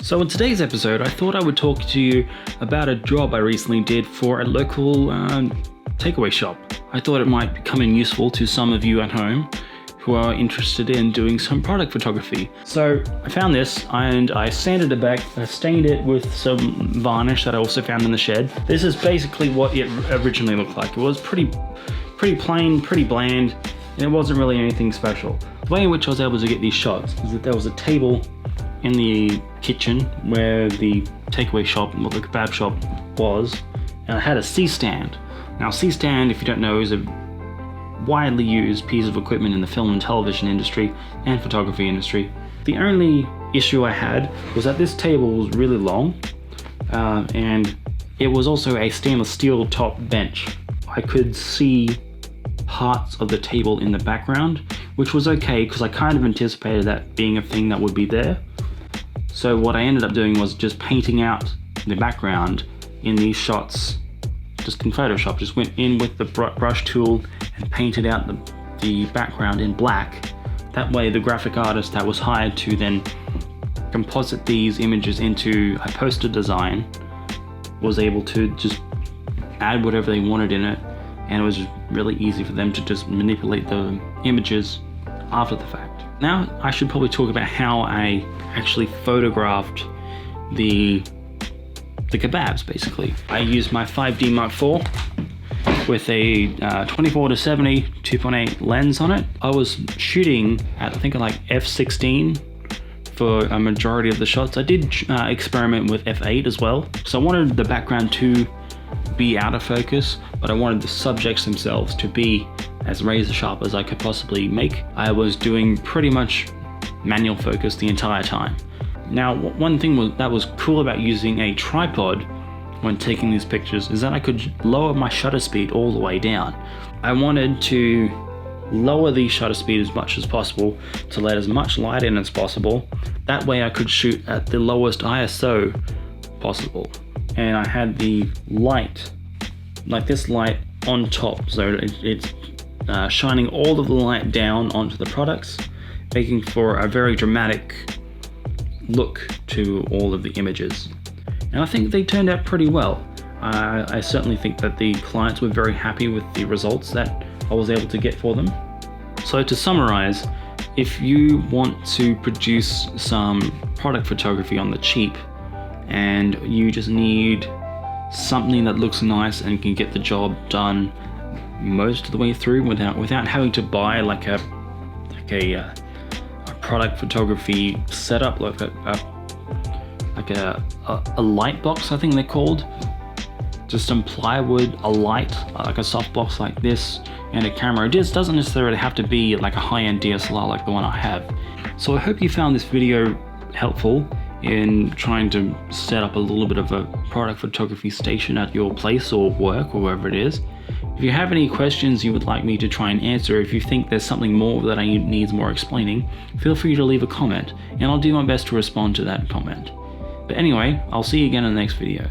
So in today's episode, I thought I would talk to you about a job I recently did for a local takeaway shop. I thought it might come in useful to some of you at home who are interested in doing some product photography. So I found this and I sanded it back, I stained it with some varnish that I also found in the shed. This is basically what it originally looked like. It was pretty plain, pretty bland, and it wasn't really anything special. The way in which I was able to get these shots is that there was a table in the kitchen where the takeaway shop, or the kebab shop was, and I had a C-stand. Now C-stand, if you don't know, is a widely used piece of equipment in the film and television industry and photography industry. The only issue I had was that this table was really long and it was also a stainless steel top bench. I could see parts of the table in the background, which was okay because I kind of anticipated that being a thing that would be there. So what I ended up doing was just painting out the background in these shots, just in Photoshop. Just went in with the brush tool and painted out the background in black. That way the graphic artist that was hired to then composite these images into a poster design was able to just add whatever they wanted in it, and it was really easy for them to just manipulate the images after the fact. Now I should probably talk about how I actually photographed the kebabs. Basically, I used my 5D Mark IV with a 24-70 2.8 lens on it. I was shooting at, I think, like f/16 for a majority of the shots. I did experiment with f/8 as well. So I wanted the background to be out of focus, but I wanted the subjects themselves to be as razor sharp as I could possibly make. I was doing pretty much manual focus the entire time. Now, one thing that was cool about using a tripod when taking these pictures is that I could lower my shutter speed all the way down. I wanted to lower the shutter speed as much as possible to let as much light in as possible. That way I could shoot at the lowest ISO possible. And I had the light, like this light, on top, so it's shining all of the light down onto the products, making for a very dramatic look to all of the images. And I think they turned out pretty well. I certainly think that the clients were very happy with the results that I was able to get for them. So to summarize, if you want to produce some product photography on the cheap and you just need something that looks nice and can get the job done most of the way through without having to buy like a product photography setup, like a light box, I think they're called. Just some plywood, a light, like a soft box like this, and a camera. It just doesn't necessarily have to be like a high-end DSLR like the one I have. So I hope you found this video helpful in trying to set up a little bit of a product photography station at your place or work or wherever it is. If you have any questions you would like me to try and answer, if you think there's something more that needs more explaining, feel free to leave a comment and I'll do my best to respond to that comment. But anyway, I'll see you again in the next video.